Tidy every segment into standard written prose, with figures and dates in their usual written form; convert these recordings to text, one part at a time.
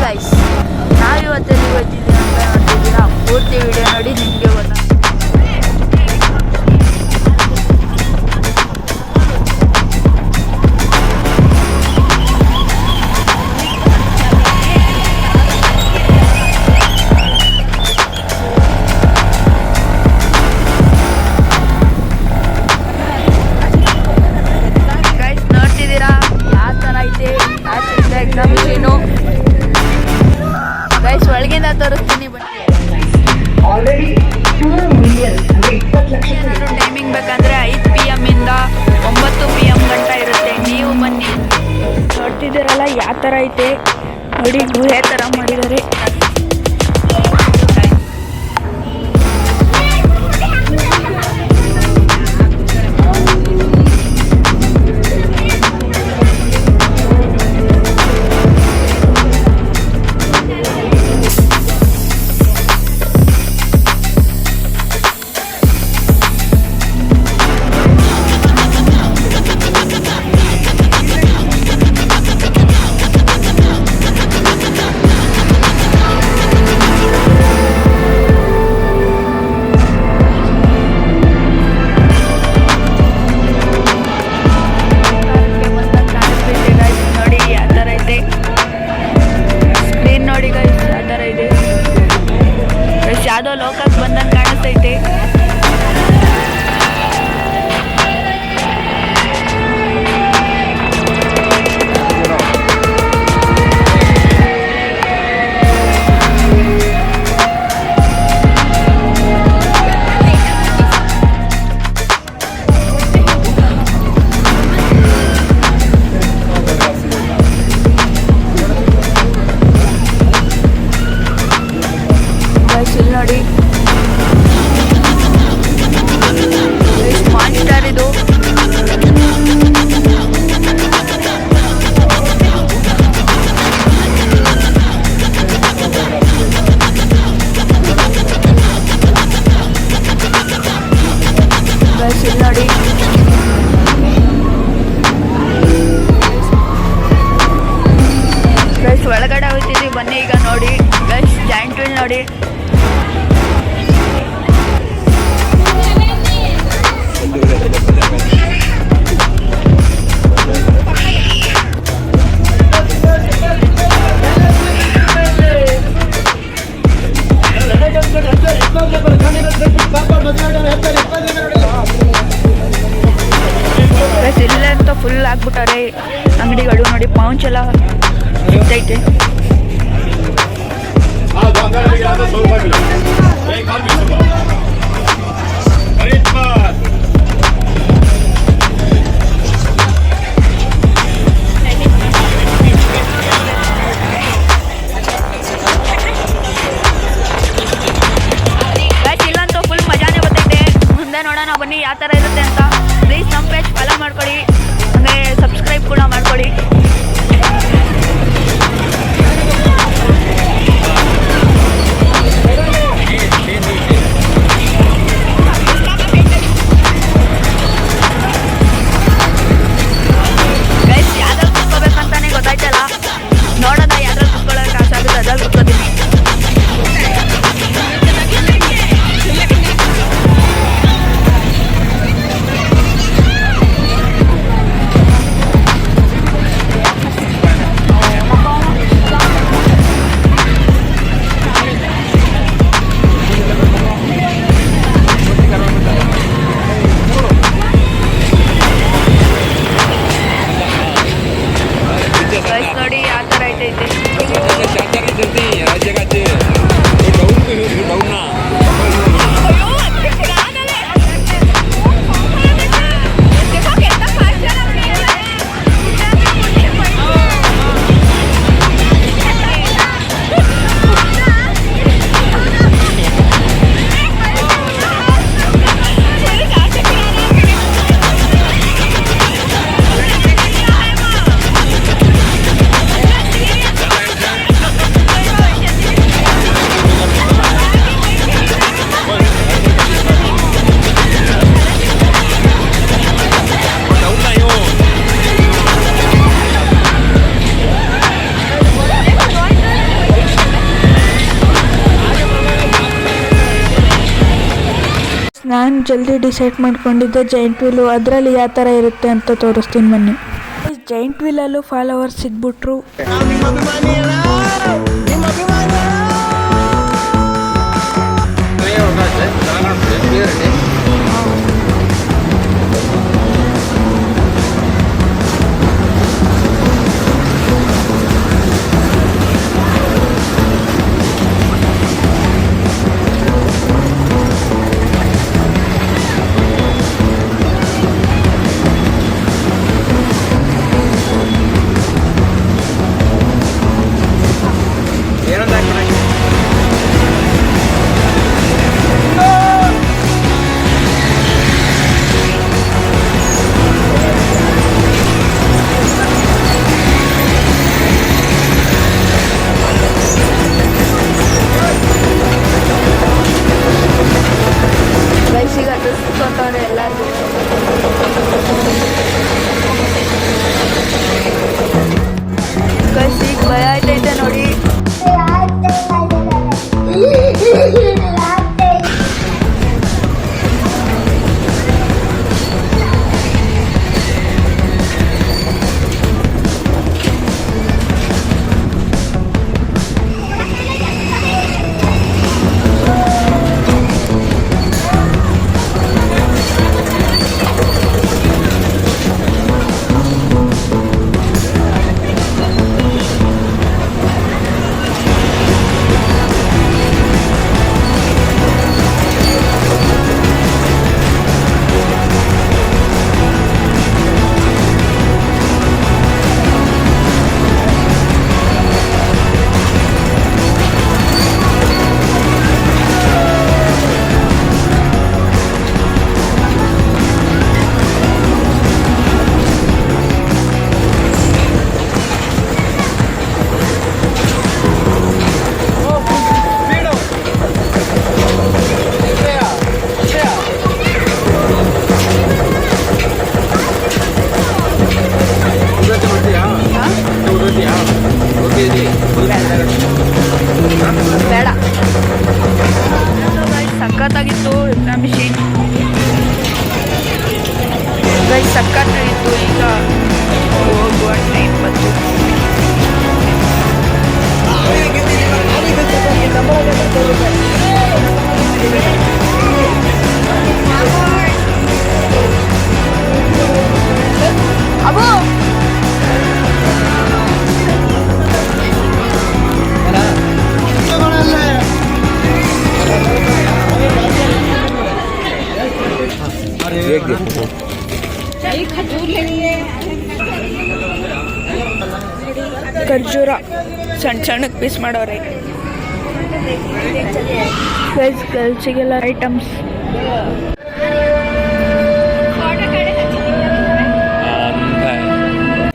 Guys, ನಾವಿವತ್ತೆಲ್ಲಿ ಹೋಗ್ತಿದ್ದೀವಿ ಅಂತ ನೋಡ್ತಿದ್ದೀರಾ? ಪೂರ್ತಿ ವಿಡಿಯೋ ನೋಡಿ ನಿಮಗೆ ಗೊತ್ತಾಗುತ್ತೆ. ಗೈಸ್ ನೋಡ್ತಿದ್ದೀರಾ ಯಾವ ಥರ ಐತೆ ಎಕ್ಸಾಮ್ ಮಷೀನು. ಗೈಸ್ ಒಳಗಿಂದ ತೋರಿಸ್ತೀನಿ ಬನ್ನಿ. ಏನಾದ್ರು ಟೈಮಿಂಗ್ ಬೇಕಂದ್ರೆ 5 PM ಇಂದ 9 PM ಗಂಟ ಇರುತ್ತೆ. ನೀವು ಬನ್ನಿ. ನೋಡ್ತಿದ್ದೀರಲ್ಲ ಯಾವ ಥರ ಐತೆ ನೋಡಿ, ಗುಹೆ ಥರ ಮಾಡಿದ್ದಾರೆ. ಯಾವುದೋ ಲೋಕಕ್ಕೆ ಬಂದಂಗೆ ಕಾಣಿಸ್ತೈತೆ. ಇಲ್ಲಿ ನೋಡಿ ಎಷ್ಟು ಮಾನ್ಸ್ಟರ್ ಇದು. ಇಲ್ಲಿ ನೋಡಿ ಗೈಸ್ ಒಳಗಡೆ ಹೋಗ್ತಿದ್ದೀವಿ ಬನ್ನಿ. ಈಗ ನೋಡಿ ಗೈಸ್ ಜಾಯಿಂಟ್ ವೀಲ್ ನೋಡಿ. ಇಲ್ಲಂತ ಫುಲ್ ಆಗ್ಬಿಟ್ಟಾರೆ ಅಂಗಡಿಗಳು ನೋಡಿ. ಪೌಂಚ್ ಎಲ್ಲ ಸಿಗ್ತೈತೆ. ಇಲ್ಲಂತೂ ಫುಲ್ ಮಜಾನೇ ಬರ್ತೈತೆ. ಮುಂದೆ ನೋಡೋಣ ಬನ್ನಿ ಯಾವ ಥರ ಇರುತ್ತೆ ಅಂತ. ಪ್ಲೀಸ್ ನಮ್ಮ ಪೇಜ್ ಫಾಲೋ ಮಾಡ್ಕೊಳ್ಳಿ, ಹಾಗೆ ಸಬ್ಸ್ಕ್ರೈಬ್ ಕೂಡ ಮಾಡ್ಕೊಳ್ಳಿ. ನಾನು ಜಲ್ದಿ ಡಿಸೈಡ್ ಮಾಡ್ಕೊಂಡಿದ್ದೆ ಜೈಂಟ್ ವೀಲು, ಅದರಲ್ಲಿ ಯಾವ ಥರ ಇರುತ್ತೆ ಅಂತ ತೋರಿಸ್ತೀನಿ ಬನ್ನಿ. ಜೈಂಟ್ ವೀಲಲ್ಲೂ ಫಾಲೋವರ್ಸ್ ಸಿಗ್ಬಿಟ್ರು. ಭಯ ಆಯ್ತೈತೆ ನೋಡಿ. ಬೇಡ, ಸಖತ್ತಾಗಿತ್ತು ಮಿಷಿನ್ ಗೈಸ್, ಸಖತ್ತಾಗಿತ್ತು. ಈಗ ಹೋಗುವ ಟೈಮ್ ಬಂತು. ಅಬ್ಬೋ ಖರ್ಜೂರ ಸಣ್ಣ ಸಣ್ಣಕ್ಕೆ ಪೀಸ್ ಮಾಡೋರೆ. ಗರ್ಲ್ಸಿಗೆಲ್ಲ ಐಟಮ್ಸ್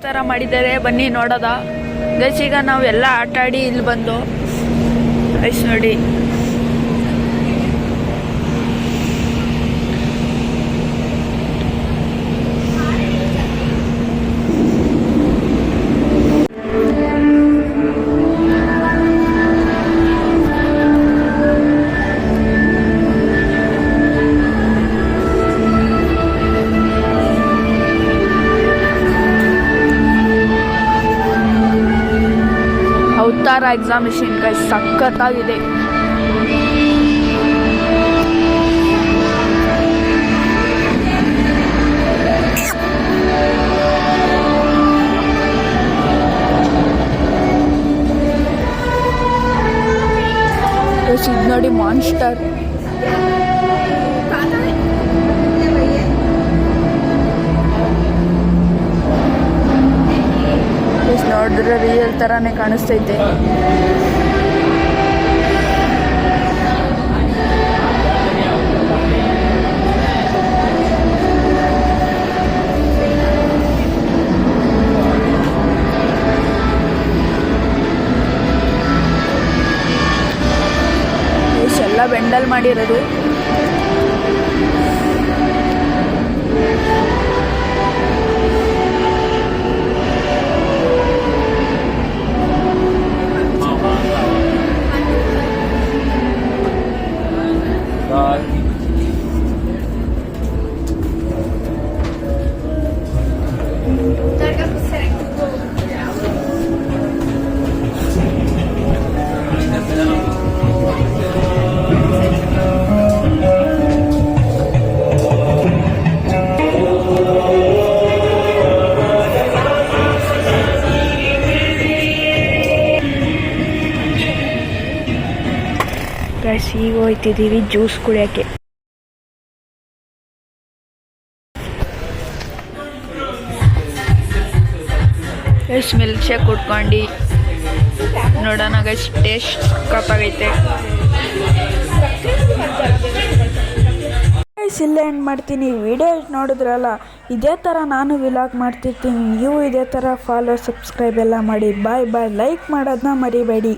ಥರ ಮಾಡಿದ್ದಾರೆ, ಬನ್ನಿ ನೋಡೋದ. ಗೈಸ್ ಈಗ ನಾವು ಎಲ್ಲ ಆಟ ಆಡಿ ಇಲ್ಲಿ ಬಂದು ಗೈಸ್ ನೋಡಿ ಅವತಾರ ಎಕ್ಸಾಮಿನೇಷನ್ ಗೈಸ್ ಸಖತ್ತಾಗಿದೆ. ಇದು ನೋಡಿ ಮಾನ್ಸ್ಟರ್. ನೋಡಿದ್ರೆ ರಿಯಲ್ ಥರನೇ ಕಾಣಿಸ್ತೈತೆ. ಎಲ್ಲ ಬೆಂಡಲ್ ಮಾಡಿರೋದು. ಗೈಸ್ ಈಗ ಹೋಯ್ತಿದ್ದೀವಿ ಜ್ಯೂಸ್ ಕುಡಿಯೋಕ್ಕೆ. ಗೈಸ್ ಮಿಲ್ಕ್ ಶೇಕ್ ಕುಡ್ಕೊಂಡು ನೋಡೋಣ ಗೈಸ್, ಟೇಸ್ಟ್ ಸಕ್ಕತ್ತಾಗೈತೆ. ಗೈಸ್ ಇಲ್ಲೇ ಎಂಡ್ ಮಾಡ್ತೀನಿ. ವಿಡಿಯೋ ನೋಡಿದ್ರಲ್ಲ, ಇದೇ ಥರ ನಾನು ವ್ಲಾಗ್ ಮಾಡ್ತಿರ್ತೀನಿ. ನೀವು ಇದೇ ಥರ ಫಾಲೋ ಸಬ್ಸ್ಕ್ರೈಬ್ ಎಲ್ಲ ಮಾಡಿ. ಬಾಯ್ ಬಾಯ್. ಲೈಕ್ ಮಾಡೋದನ್ನ ಮರಿಬೇಡಿ.